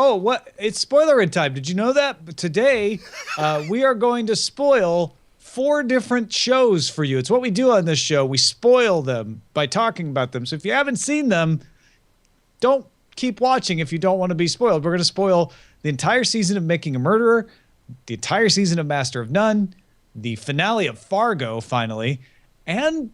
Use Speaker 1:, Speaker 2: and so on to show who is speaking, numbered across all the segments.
Speaker 1: Oh, what? It's spoilerin time. Did you know that? But today, we are going to spoil 4 different shows for you. It's what we do on this show. We spoil them by talking about them. So if you haven't seen them, don't keep watching if you don't want to be spoiled. We're going to spoil the entire season of Making a Murderer, the entire season of Master of None, the finale of Fargo, finally, and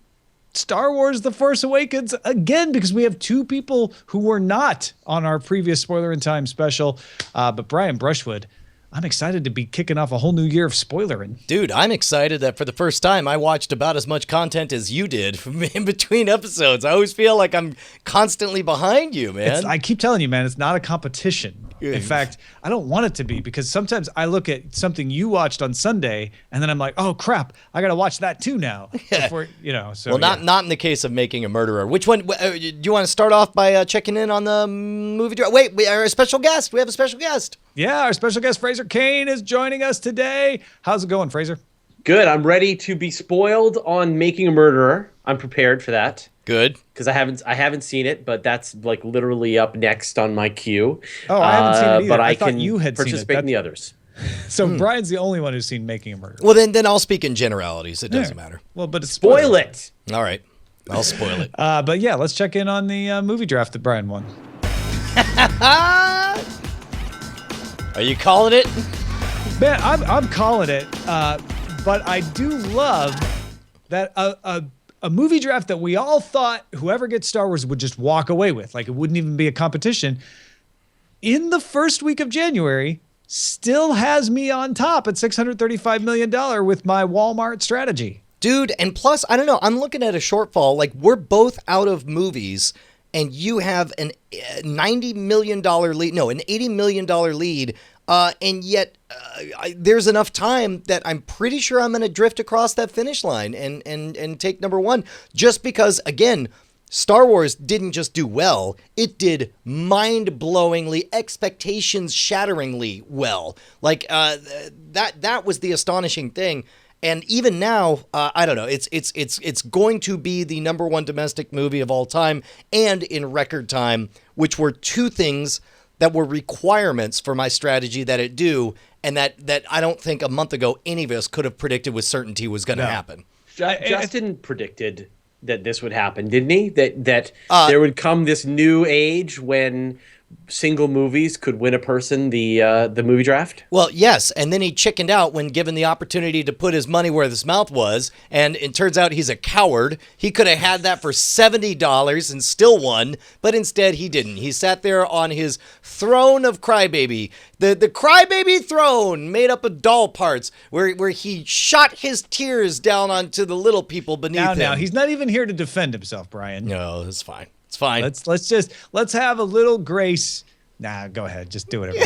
Speaker 1: Star Wars The Force Awakens again, because we have 2 people who were not on our previous Spoiler in Time special. But Brian Brushwood, I'm excited to be kicking off a whole new year of spoilerin'.
Speaker 2: Dude, I'm excited that for the first time I watched about as much content as you did in between episodes. I always feel like I'm constantly behind you, man.
Speaker 1: I keep telling you, man, it's not a competition. In fact, I don't want it to be, because sometimes I look at something you watched on Sunday and then I'm like, oh crap, I got to watch that too now. Before, so,
Speaker 2: not in the case of Making a Murderer. Which one? Do you want to start off by checking in on the movie? Wait, we are a special guest. We have a special guest.
Speaker 1: Yeah, our special guest, Fraser Kane, is joining us today. How's it going, Fraser?
Speaker 3: Good. I'm ready to be spoiled on Making a Murderer. I'm prepared for that.
Speaker 2: Good.
Speaker 3: Because I haven't seen it, but that's like literally up next on my queue.
Speaker 1: Oh, I haven't seen it either.
Speaker 3: But
Speaker 1: I
Speaker 3: thought
Speaker 1: can
Speaker 3: you
Speaker 1: had
Speaker 3: participate in the others.
Speaker 1: So Brian's the only one who's seen Making a Murderer.
Speaker 2: Well, then I'll speak in generalities. It doesn't matter.
Speaker 1: Well, but it's
Speaker 3: Spoil it.
Speaker 2: All right. I'll spoil it.
Speaker 1: But yeah, let's check in on the movie draft that Brian won.
Speaker 2: Are you calling it?
Speaker 1: Man, I'm calling it. But I do love that a movie draft that we all thought whoever gets Star Wars would just walk away with, like it wouldn't even be a competition, in the first week of January still has me on top at $635 million with my Walmart strategy.
Speaker 2: Dude, and plus, I don't know, I'm looking at a shortfall. Like, we're both out of movies, and you have an $90 million lead, no, an $80 million lead, and yet there's enough time that I'm pretty sure I'm going to drift across that finish line and take number 1, just because, again, Star Wars didn't just do well, it did mind-blowingly, expectations-shatteringly well. Like, that was the astonishing thing. And even now, I don't know, it's going to be the number 1 domestic movie of all time and in record time, which were 2 things that were requirements for my strategy that it do, and that I don't think a month ago any of us could have predicted with certainty was going to happen.
Speaker 3: Justin predicted that this would happen, didn't he? That there would come this new age when single movies could win a person the movie draft?
Speaker 2: Well, yes, and then he chickened out when given the opportunity to put his money where his mouth was, and it turns out he's a coward. He could have had that for $70 and still won, but instead he didn't. He sat there on his throne of crybaby, the crybaby throne made up of doll parts, where he shot his tears down onto the little people beneath him.
Speaker 1: Now, he's not even here to defend himself, Brian.
Speaker 2: No, it's fine. It's fine.
Speaker 1: Let's have a little grace. Nah, go ahead. Just do whatever.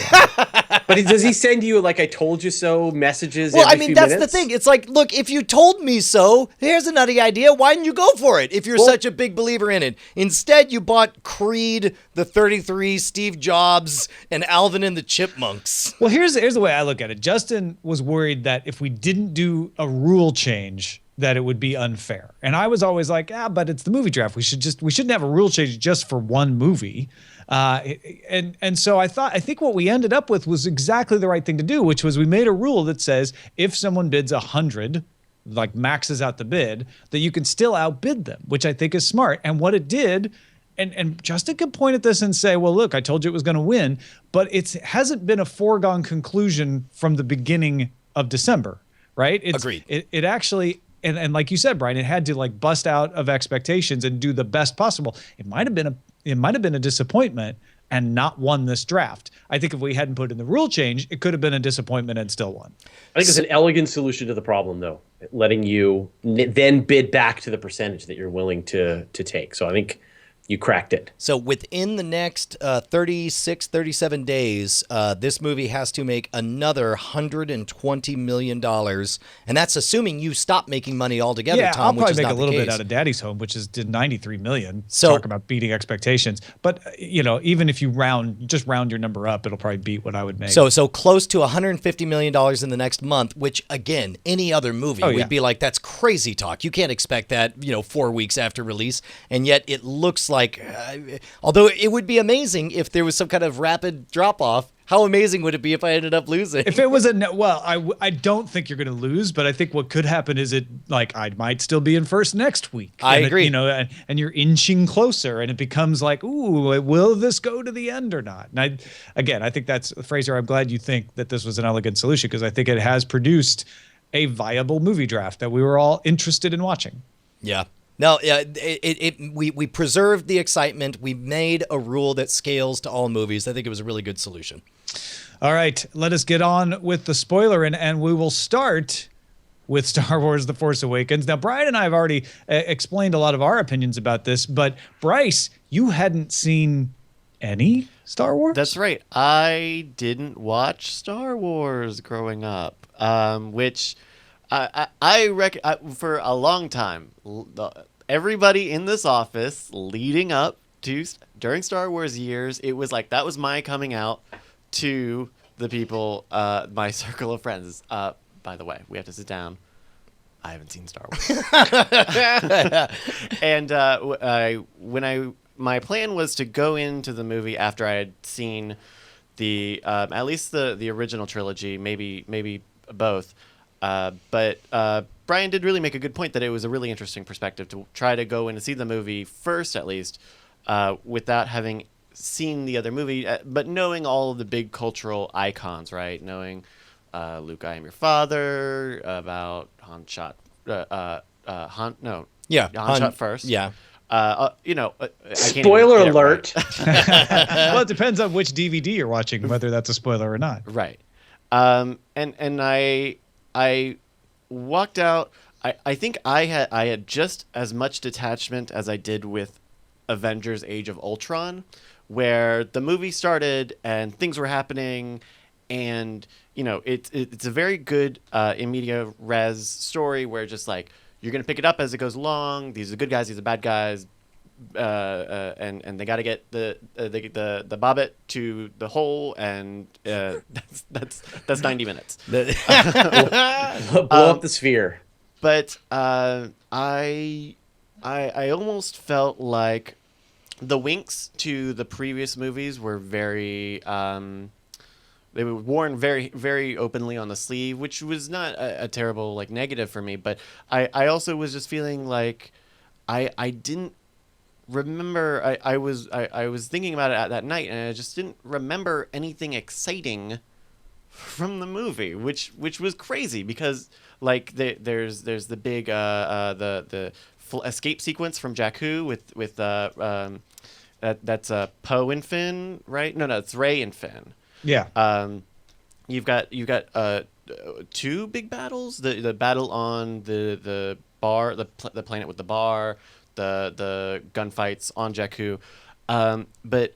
Speaker 3: But does he send you like "I told you so" messages?
Speaker 2: Well,
Speaker 3: every few
Speaker 2: that's
Speaker 3: minutes?
Speaker 2: the thing. It's like, look, if you told me so, here's a nutty idea. Why didn't you go for it? If you're such a big believer in it, instead you bought Creed, the 33, Steve Jobs, and Alvin and the Chipmunks.
Speaker 1: Well, here's the way I look at it. Justin was worried that if we didn't do a rule change, that it would be unfair. And I was always like, but it's the movie draft. We shouldn't have a rule change just for one movie. And so I think what we ended up with was exactly the right thing to do, which was we made a rule that says if someone bids 100, like maxes out the bid, that you can still outbid them, which I think is smart. And what it did, and Justin could point at this and say, well, look, I told you it was going to win, but it hasn't been a foregone conclusion from the beginning of December, right?
Speaker 2: Agreed.
Speaker 1: It actually, and like you said, Brian, it had to like bust out of expectations and do the best possible. It might have been a disappointment and not won this draft. I think if we hadn't put in the rule change, it could have been a disappointment and still won.
Speaker 3: I think it's an elegant solution to the problem, though, letting you then bid back to the percentage that you're willing to take. So I think you cracked it.
Speaker 2: So within the next 36, 37 days, this movie has to make another $120 million. And that's assuming you stop making money altogether,
Speaker 1: yeah,
Speaker 2: Tom,
Speaker 1: I'll
Speaker 2: which is
Speaker 1: probably
Speaker 2: not
Speaker 1: make a little
Speaker 2: the
Speaker 1: bit
Speaker 2: case.
Speaker 1: out of Daddy's Home, which did $93 million.
Speaker 2: So
Speaker 1: talk about beating expectations. But, even if you round your number up, it'll probably beat what I would make.
Speaker 2: So close to $150 million in the next month, which, again, any other movie, we'd be like, that's crazy talk. You can't expect that, 4 weeks after release. And yet it looks like, although it would be amazing if there was some kind of rapid drop-off, How amazing would it be if I ended up losing?
Speaker 1: If it was I don't think you're going to lose, but I think what could happen is I might still be in first next week.
Speaker 2: I agree.
Speaker 1: And you're inching closer, and it becomes like, ooh, will this go to the end or not? And I think that's Fraser. I'm glad you think that this was an elegant solution, because I think it has produced a viable movie draft that we were all interested in watching.
Speaker 2: Yeah. No, yeah, we preserved the excitement. We made a rule that scales to all movies. I think it was a really good solution.
Speaker 1: All right, let us get on with the spoiler, and we will start with Star Wars The Force Awakens. Now, Brian and I have already explained a lot of our opinions about this, but Bryce, you hadn't seen any Star Wars?
Speaker 4: That's right. I didn't watch Star Wars growing up, which... I reckon for a long time, everybody in this office leading up to during Star Wars years, it was like that was my coming out to the people, my circle of friends. By the way, we have to sit down. I haven't seen Star Wars, and my plan was to go into the movie after I had seen the at least the original trilogy, maybe both. But Brian did really make a good point that it was a really interesting perspective to try to go in and see the movie first, at least, without having seen the other movie, but knowing all of the big cultural icons, right? Knowing Luke, I Am Your Father, about Han shot, Han shot first.
Speaker 2: Yeah.
Speaker 4: I can't
Speaker 3: Spoiler
Speaker 4: even get it
Speaker 3: alert.
Speaker 4: right.
Speaker 1: Well, it depends on which DVD you're watching, whether that's a spoiler or not.
Speaker 4: Right. And I walked out. I think I had just as much detachment as I did with Avengers: Age of Ultron, where the movie started and things were happening, and it's a very good in media res story where just like you're gonna pick it up as it goes along. These are the good guys, these are the bad guys, and they got to get the bobbit to the hole, and that's 90 minutes.
Speaker 3: Blow up the sphere.
Speaker 4: But I almost felt like the winks to the previous movies were very they were worn very, very openly on the sleeve, which was not a terrible negative for me. But I also was just feeling like I didn't remember. I was thinking about it that night, and I just didn't remember anything exciting from the movie, which was crazy because there's the big the escape sequence from Jakku with that's Poe and Finn, right? No, it's Rey and Finn.
Speaker 1: Yeah.
Speaker 4: You've got two big battles. The battle on the bar, the planet with the bar, the gunfights on Jakku. But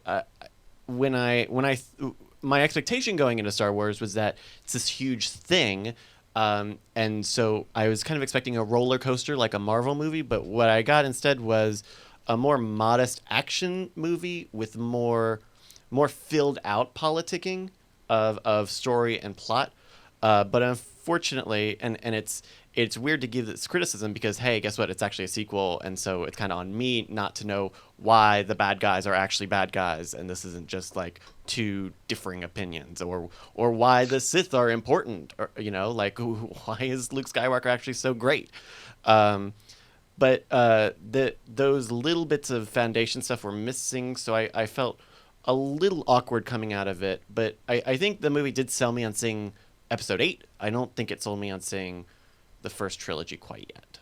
Speaker 4: my expectation going into Star Wars was that it's this huge thing. And so I was kind of expecting a roller coaster like a Marvel movie, but what I got instead was a more modest action movie with more filled out politicking of story and plot. But unfortunately, and it's weird to give this criticism because, hey, guess what? It's actually a sequel, and so it's kind of on me not to know why the bad guys are actually bad guys, and this isn't just like two differing opinions, or why the Sith are important, or why is Luke Skywalker actually so great? But those little bits of foundation stuff were missing, so I felt a little awkward coming out of it. But I think the movie did sell me on seeing Episode 8. I don't think it sold me on seeing the first trilogy quite yet.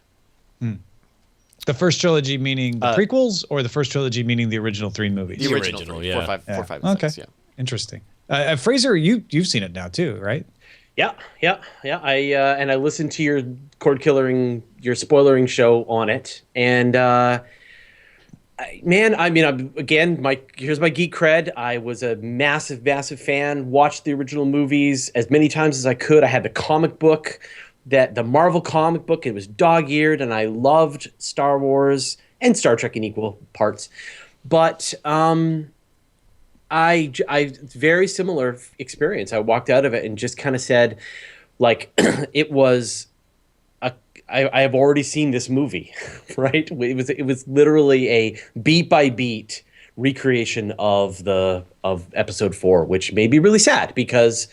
Speaker 1: The first trilogy meaning the prequels, or the first trilogy meaning the original 3 movies?
Speaker 4: The original three,
Speaker 2: yeah.
Speaker 4: 4, 5, and 6, yeah.
Speaker 1: Interesting. Fraser, you've seen it now too, right?
Speaker 3: Yeah. I listened to your your spoilering show on it, and here's my geek cred. I was a massive fan. Watched the original movies as many times as I could. I had the comic book, the Marvel comic book. It was dog-eared, and I loved Star Wars and Star Trek in equal parts. But I very similar experience. I walked out of it and just kind of said, it was I have already seen this movie, right? It was literally a beat by beat recreation of episode 4, which made me really sad because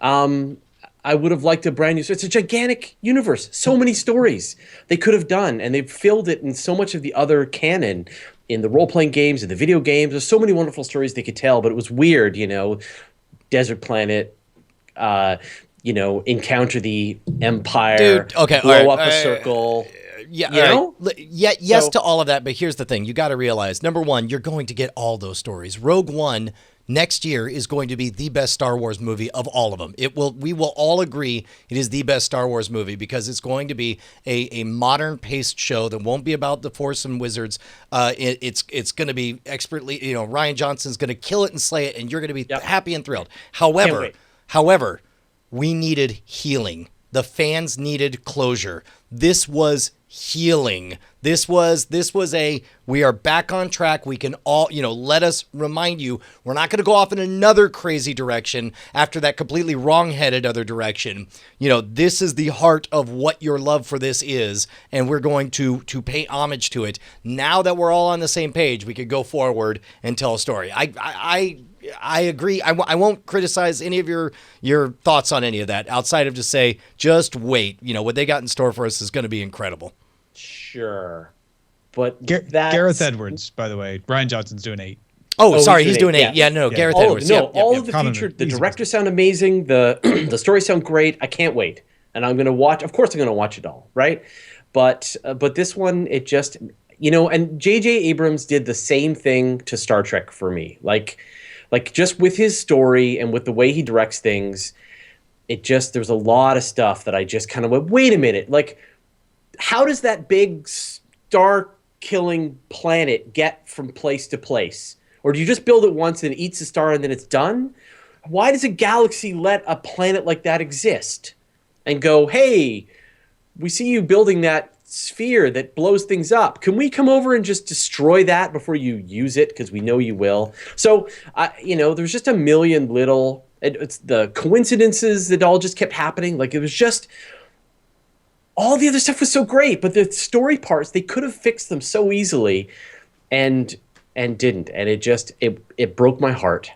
Speaker 3: I would have liked a brand new. So it's a gigantic universe, so many stories they could have done, and they've filled it in so much of the other canon, in the role-playing games, in the video games. There's so many wonderful stories they could tell, but it was weird, desert planet, encounter the Empire,
Speaker 2: dude. Okay,
Speaker 3: blow
Speaker 2: all right,
Speaker 3: up a circle.
Speaker 2: Yeah, yes to all of that, but here's the thing. You got to realize, number one, you're going to get all those stories. Rogue One next year is going to be the best Star Wars movie of all of them. We will all agree it is the best Star Wars movie because it's going to be a modern paced show that won't be about the Force and wizards. It's going to be expertly, Rian Johnson's going to kill it and slay it, and you're going to be happy and thrilled. However, we needed healing. The fans needed closure. This was healing. This was we are back on track. We can all, let us remind you, we're not going to go off in another crazy direction after that completely wrong-headed other direction. This is the heart of what your love for this is, and we're going to pay homage to it. Now that we're all on the same page, we could go forward and tell a story. I agree. I won't criticize any of your thoughts on any of that outside of just say, just wait. What they got in store for us is going to be incredible.
Speaker 3: Sure. But
Speaker 1: Gareth Edwards, by the way. Rian Johnson's doing 8.
Speaker 2: Oh, sorry, he's doing 8. Yeah, no, Gareth Edwards.
Speaker 3: All of the future, the directors sound amazing. The stories sound great. I can't wait. And I'm going to watch. Of course I'm going to watch it all, right? But this one, it just, and J.J. Abrams did the same thing to Star Trek for me. Like just with his story and with the way he directs things, there's a lot of stuff that I just kind of went, wait a minute, like, how does that big star-killing planet get from place to place? Or do you just build it once and it eats a star and then it's done? Why does a galaxy let a planet like that exist? And go, hey, we see you building that sphere that blows things up. Can we come over and just destroy that before you use it? Because we know you will. So, there's just a million little... It's the coincidences that all just kept happening. Like, it was just... All the other stuff was so great, but the story parts, they could have fixed them so easily and didn't. And it broke my heart.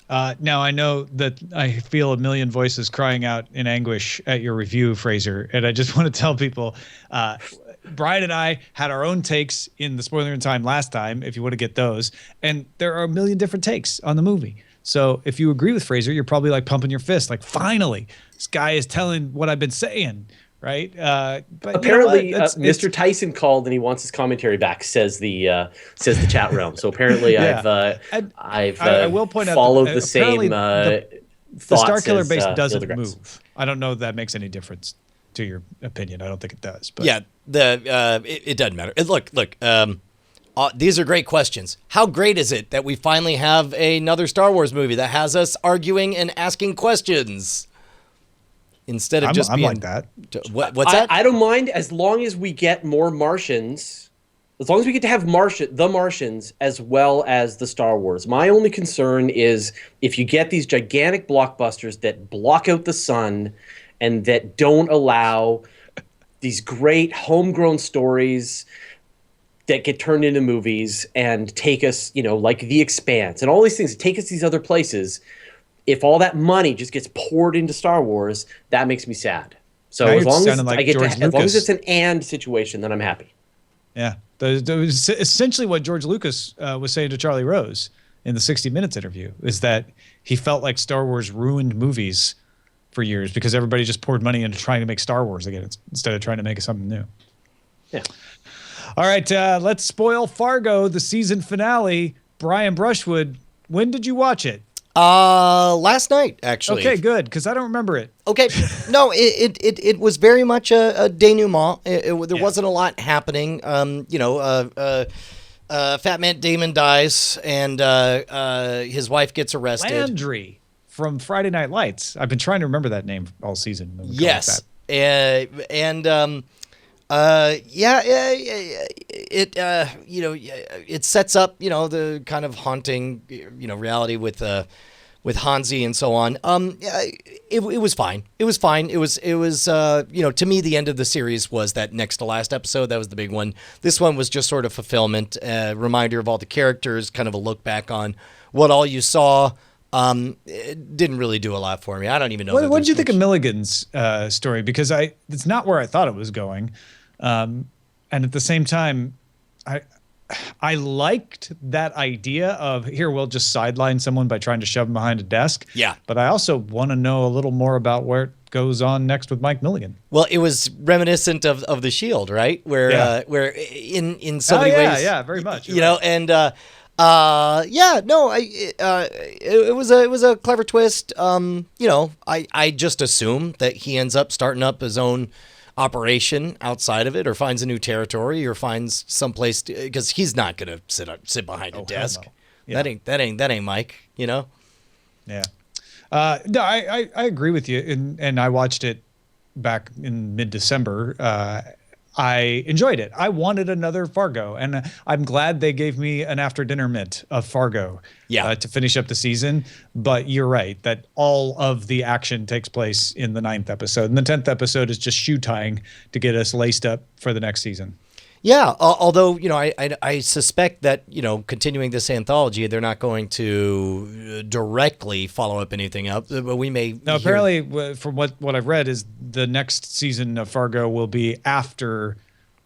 Speaker 1: Now, I know that I feel a million voices crying out in anguish at your review, Fraser, and I just want to tell people, Brian and I had our own takes in the Spoilerin time last time, if you want to get those, and there are a million different takes on the movie. So if you agree with Fraser, you're probably like pumping your fist, like, finally, this guy is telling what I've been saying. Right. But
Speaker 3: apparently, Mr. Tyson called and he wants his commentary back. Says the chat room. So apparently,
Speaker 1: yeah. I will point out
Speaker 3: followed the same
Speaker 1: the
Speaker 3: thoughts.
Speaker 1: Star Killer base doesn't
Speaker 3: Gildegress.
Speaker 1: move. I don't know if that makes any difference to your opinion. I don't think it does. But
Speaker 2: yeah, it doesn't matter. Look. These are great questions. How great is it that we finally have another Star Wars movie that has us arguing and asking questions? Instead of
Speaker 1: I'm like that.
Speaker 2: What's that?
Speaker 3: I don't mind as long as we get more Martians. As long as we get to have the Martians as well as the Star Wars. My only concern is if you get these gigantic blockbusters that block out the sun and that don't allow these great homegrown stories that get turned into movies and take us, like The Expanse and all these things, take us these other places. If all that money just gets poured into Star Wars, that makes me sad. So as long as as long as it's an and situation, then I'm happy.
Speaker 1: Yeah, that was essentially what George Lucas was saying to Charlie Rose in the 60 Minutes interview, is that he felt like Star Wars ruined movies for years because everybody just poured money into trying to make Star Wars again instead of trying to make something new.
Speaker 3: Yeah.
Speaker 1: All right, let's spoil Fargo, the season finale. Brian Brushwood, when did you watch it?
Speaker 2: Last night, actually.
Speaker 1: Okay, good, because I don't remember it.
Speaker 2: Okay, no, it was very much a denouement. There wasn't a lot happening. Fat Man Damon dies, and his wife gets arrested.
Speaker 1: Landry from Friday Night Lights. I've been trying to remember that name all season.
Speaker 2: Yes, it sets up, the kind of haunting, reality with with Hansi and so on. It was fine. It was fine. It was to me, the end of the series was that next to last episode. That was the big one. This one was just sort of fulfillment, reminder of all the characters, kind of a look back on what all you saw. It didn't really do a lot for me. I don't even know.
Speaker 1: What did you think of Milligan's story? Because it's not where I thought it was going. And at the same time, I liked that idea of here, we'll just sideline someone by trying to shove them behind a desk.
Speaker 2: Yeah.
Speaker 1: But I also want to know a little more about where it goes on next with Mike Milligan.
Speaker 2: Well, it was reminiscent of The Shield, right? Where in so many ways.
Speaker 1: Yeah, very much.
Speaker 2: You know, and it was a clever twist. I just assume that he ends up starting up his own operation outside of it, or finds a new territory, or finds someplace, because he's not gonna sit behind a desk.
Speaker 1: No. Yeah.
Speaker 2: That ain't Mike. You know.
Speaker 1: Yeah. No, I agree with you, and I watched it back in mid-December. I enjoyed it. I wanted another Fargo, and I'm glad they gave me an after-dinner mint of Fargo to finish up the season. But you're right that all of the action takes place in the 9th episode, and the 10th episode is just shoe tying to get us laced up for the next season.
Speaker 2: Yeah, although, I suspect that, continuing this anthology, they're not going to directly follow up anything up, but we may...
Speaker 1: No, apparently, from what I've read, is the next season of Fargo will be after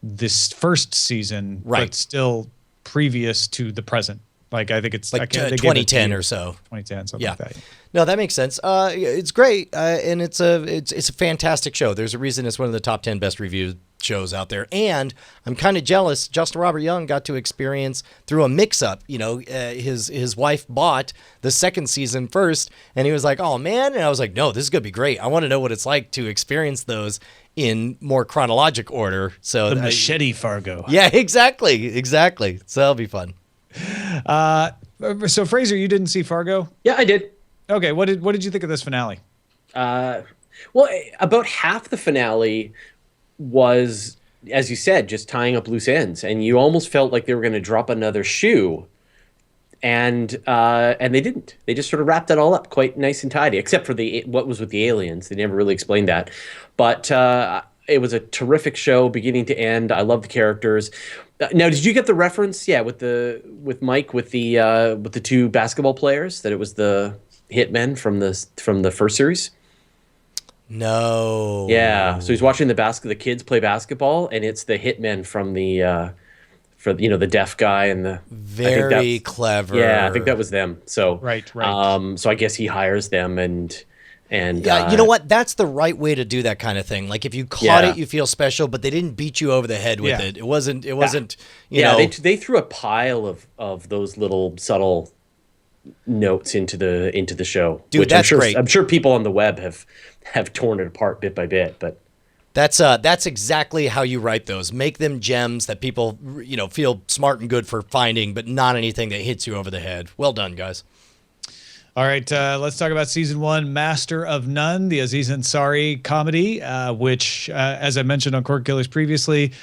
Speaker 1: this first season,
Speaker 2: right,
Speaker 1: but still previous to the present. Like, I think it's...
Speaker 2: like 2010 or so.
Speaker 1: 2010, something like that.
Speaker 2: No, that makes sense. It's great, and it's a fantastic show. There's a reason it's one of the top 10 best reviewed shows out there, and I'm kind of jealous. Justin Robert Young got to experience through a mix-up. His wife bought the second season first, and he was like, "Oh man!" And I was like, "No, this is gonna be great. I want to know what it's like to experience those in more chronologic order." So
Speaker 1: the machete Fargo.
Speaker 2: Yeah, exactly. So that'll be fun.
Speaker 1: So Fraser, you didn't see Fargo?
Speaker 3: Yeah, I did.
Speaker 1: Okay, what did you think of this finale?
Speaker 3: Well, about half the finale was, as you said, just tying up loose ends, and you almost felt like they were going to drop another shoe, and they didn't. They just sort of wrapped it all up quite nice and tidy, except for what was with the aliens. They never really explained that, but it was a terrific show, beginning to end. I love the characters. Now, did you get the reference? Yeah, with Mike with the two basketball players, that it was the hitmen from the first series.
Speaker 2: No.
Speaker 3: Yeah, so he's watching the kids play basketball, and it's the hitmen from the the deaf guy and the
Speaker 2: very clever.
Speaker 3: Yeah, I think that was them. So
Speaker 1: right.
Speaker 3: So I guess he hires them and
Speaker 2: yeah, you know what? That's the right way to do that kind of thing. Like if you caught it, you feel special, but they didn't beat you over the head with it. It wasn't. You know.
Speaker 3: They threw a pile of those little subtle notes into the show.
Speaker 2: Dude,
Speaker 3: which
Speaker 2: that's great.
Speaker 3: I'm sure people on the web have torn it apart bit by bit, but
Speaker 2: that's exactly how you write those. Make them gems that people feel smart and good for finding, but not anything that hits you over the head. Well done, guys.
Speaker 1: All right, let's talk about season 1, Master of None, the Aziz Ansari comedy, which, as I mentioned on Cordkillers previously,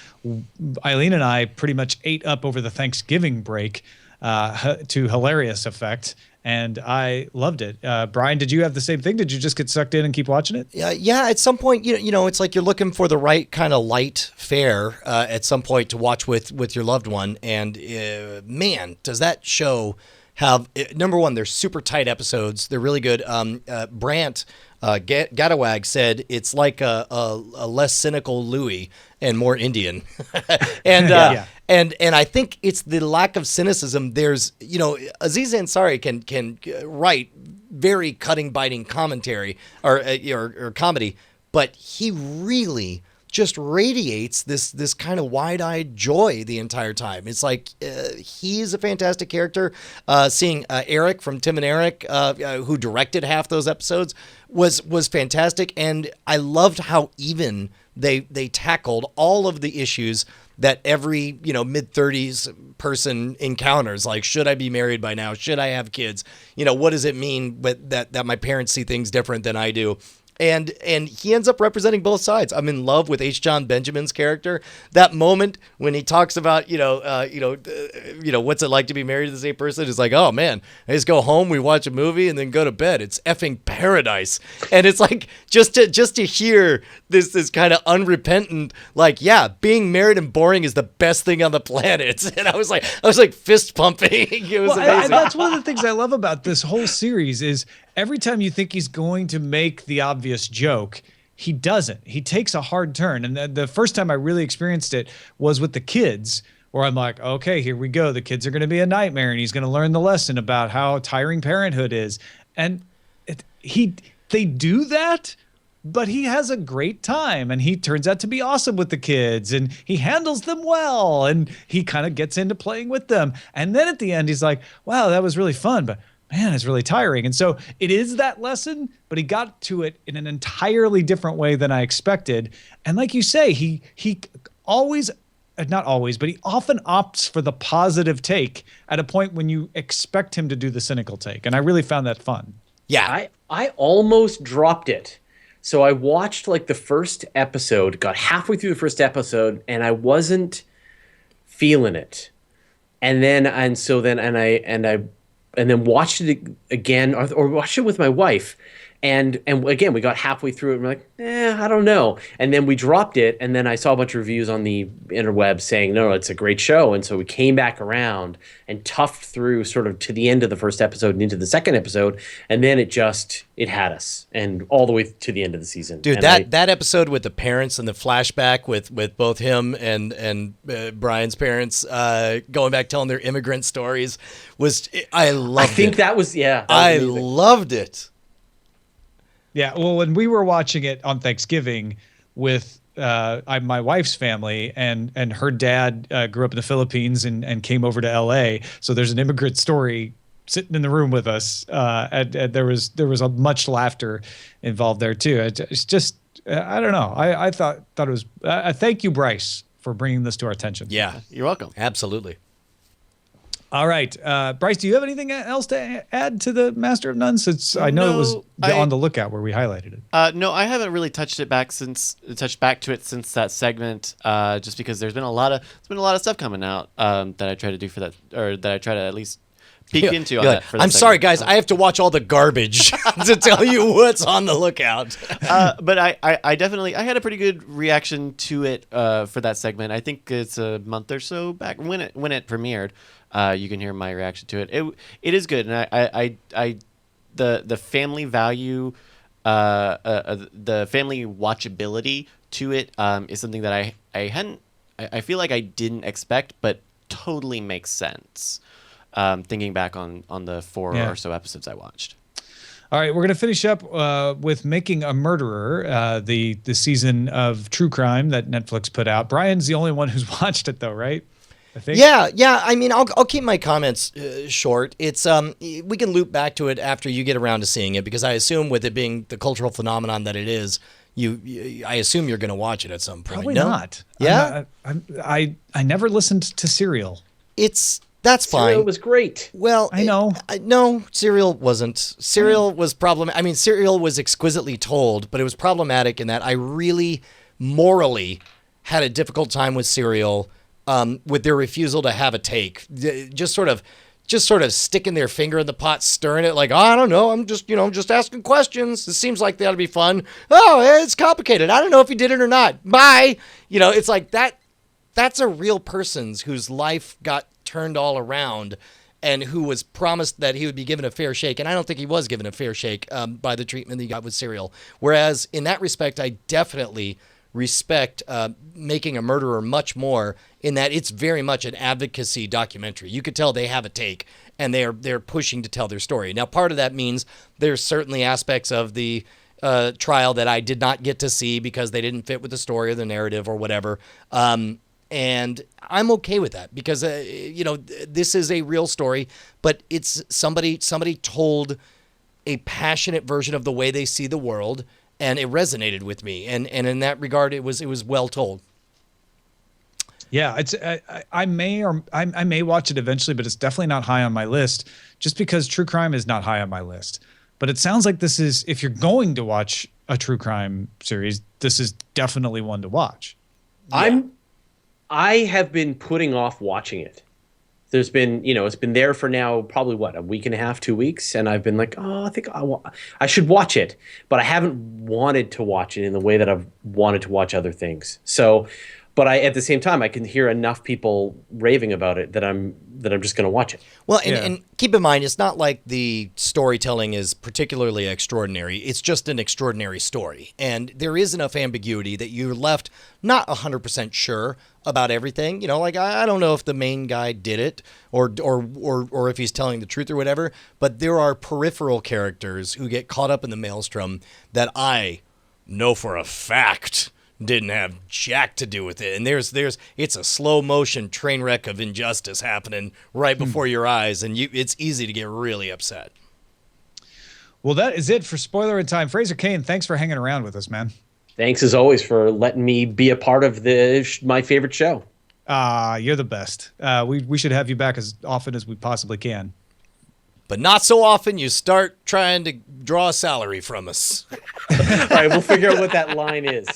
Speaker 1: Eileen and I pretty much ate up over the Thanksgiving break to hilarious effect, and I loved it. Brian, did you have the same thing? Did you just get sucked in and keep watching it?
Speaker 2: Yeah. At some point, it's like you're looking for the right kind of light fare at some point to watch with your loved one, and man, does that show have, number one, they're super tight episodes. They're really good. Brant Gadawag said it's like a less cynical Louis and more Indian. And I think it's the lack of cynicism. There's, Aziz Ansari can write very cutting, biting commentary or comedy, but he really just radiates this kind of wide-eyed joy the entire time. It's like he's a fantastic character. Seeing Eric from Tim and Eric, who directed half those episodes, was fantastic, and I loved how even they tackled all of the issues that every mid-30s person encounters. Like, should I be married by now? Should I have kids? What does it mean? But that my parents see things different than I do. And he ends up representing both sides. I'm in love with H. John Benjamin's character. That moment when he talks about what's it like to be married to the same person is like, oh man, I just go home, we watch a movie, and then go to bed. It's effing paradise. And it's like just to hear this kind of unrepentant, like, yeah, being married and boring is the best thing on the planet. And I was like fist pumping. It was amazing.
Speaker 1: And that's one of the things I love about this whole series is every time you think he's going to make the obvious joke, he doesn't. He takes a hard turn. And the first time I really experienced it was with the kids, where I'm like, okay, here we go. The kids are going to be a nightmare, and he's going to learn the lesson about how tiring parenthood is. And they do that, but he has a great time, and he turns out to be awesome with the kids, and he handles them well, and he kind of gets into playing with them. And then at the end, he's like, wow, that was really fun, but man, it's really tiring. And so it is that lesson, but he got to it in an entirely different way than I expected. And like you say, he always, not always, but he often opts for the positive take at a point when you expect him to do the cynical take. And I really found that fun.
Speaker 2: Yeah.
Speaker 3: I almost dropped it. So I watched like the first episode, got halfway through the first episode, and I wasn't feeling it. And then watched it again, or watched it with my wife. And again, we got halfway through it and we're like, I don't know. And then we dropped it. And then I saw a bunch of reviews on the interweb saying, no, it's a great show. And so we came back around and toughed through sort of to the end of the first episode and into the second episode. And then it had us, and all the way to the end of the season.
Speaker 2: Dude, that episode with the parents and the flashback with both him and Brian's parents going back telling their immigrant stories I loved it. I loved it.
Speaker 1: Yeah, well, when we were watching it on Thanksgiving with my wife's family, and her dad grew up in the Philippines and came over to L.A., so there's an immigrant story sitting in the room with us, and there was a much laughter involved there too. It's just I don't know. I thought it was. Thank you, Bryce, for bringing this to our attention.
Speaker 2: Yeah,
Speaker 4: you're welcome.
Speaker 2: Absolutely.
Speaker 1: All right. Bryce, do you have anything else to add to the Master of None? Since I know it was on the lookout where we highlighted it.
Speaker 4: No, I haven't really touched back to it since that segment. Just because there's been a lot of stuff coming out that I try to do for that, or that I try to at least peek into on that. For that
Speaker 2: I'm sorry, guys. I have to watch all the garbage to tell you what's on the lookout.
Speaker 4: But I definitely had a pretty good reaction to it for that segment. I think it's a month or so back when it premiered. You can hear my reaction to it. It is good, and the family value, the family watchability to it is something that I feel like I didn't expect, but totally makes sense. Thinking back on the 4 or so episodes I watched.
Speaker 1: All right, we're going to finish up with Making a Murderer, the season of true crime that Netflix put out. Brian's the only one who's watched it, though, right? I think.
Speaker 2: Yeah. I mean, I'll keep my comments short. It's we can loop back to it after you get around to seeing it, because I assume with it being the cultural phenomenon that it is, I assume you're going to watch it at some point.
Speaker 1: Probably
Speaker 2: no?
Speaker 1: not.
Speaker 2: Yeah,
Speaker 1: I never listened to Serial.
Speaker 2: That's fine.
Speaker 3: Serial was great.
Speaker 2: Well,
Speaker 1: I know.
Speaker 2: No, Serial wasn't. Serial was problematic. I mean, Serial was exquisitely told, but it was problematic in that I really morally had a difficult time with Serial. With their refusal to have a take, just sort of sticking their finger in the pot, stirring it like, oh, I don't know, I'm just asking questions. It seems like they ought to be fun. Oh, it's complicated. I don't know if he did it or not. Bye. It's like that. That's a real person's whose life got turned all around, and who was promised that he would be given a fair shake. And I don't think he was given a fair shake by the treatment he got with Serial. Whereas in that respect, I definitely respect Making a Murderer much more, in that it's very much an advocacy documentary. You could tell they have a take, and they're pushing to tell their story. Now, part of that means there's certainly aspects of the trial that I did not get to see because they didn't fit with the story or the narrative or whatever. And I'm okay with that, because this is a real story, but it's somebody told a passionate version of the way they see the world. And it resonated with me, and in that regard, it was well told.
Speaker 1: Yeah, it's I may watch it eventually, but it's definitely not high on my list. Just because true crime is not high on my list. But it sounds like this is, if you're going to watch a true crime series, this is definitely one to watch.
Speaker 3: I have been putting off watching it. There's been, it's been there for now probably a week and a half, 2 weeks, and I've been like, I think I should watch it, but I haven't wanted to watch it in the way that I've wanted to watch other things. So, but at the same time, I can hear enough people raving about it that I'm just going to watch it.
Speaker 2: Well, and keep in mind, it's not like the storytelling is particularly extraordinary. It's just an extraordinary story. And there is enough ambiguity that you're left not 100% sure about everything. Like, I don't know if the main guy did it or if he's telling the truth or whatever, but there are peripheral characters who get caught up in the maelstrom that I know for a fact didn't have jack to do with it. And it's a slow motion train wreck of injustice happening right before your eyes, and it's easy to get really upset.
Speaker 1: Well, that is it for Spoilerin Time. Fraser Kane, thanks for hanging around with us, man.
Speaker 3: Thanks as always for letting me be a part of my favorite show.
Speaker 1: You're the best. We should have you back as often as we possibly can.
Speaker 2: But not so often you start trying to draw a salary from us.
Speaker 3: All right, we'll figure out what that line is.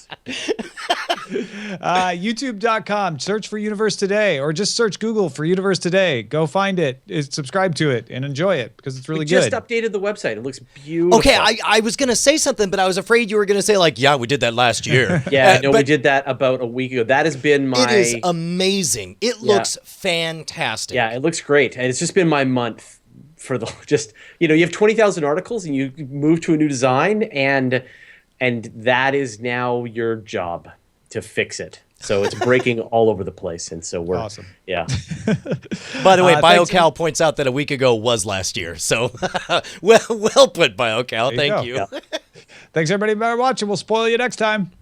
Speaker 1: YouTube.com, search for Universe Today, or just search Google for Universe Today. Go find it, subscribe to it, and enjoy it because it's really good.
Speaker 3: We just updated the website. It looks beautiful.
Speaker 2: Okay, I was going to say something, but I was afraid you were going to say, like, yeah, we did that last year.
Speaker 3: We did that about a week ago. That has been my...
Speaker 2: It is amazing. It looks fantastic.
Speaker 3: Yeah, it looks great. And it's just been my month. For you have 20,000 articles and you move to a new design and that is now your job to fix it. So it's breaking all over the place. And so we're
Speaker 1: awesome.
Speaker 3: Yeah.
Speaker 2: By the way, BioCal points out that a week ago was last year. So well put, BioCal. Thank you.
Speaker 1: Yeah. Thanks everybody for watching. We'll spoil you next time.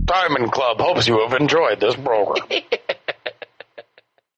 Speaker 5: Diamond Club hopes you have enjoyed this program.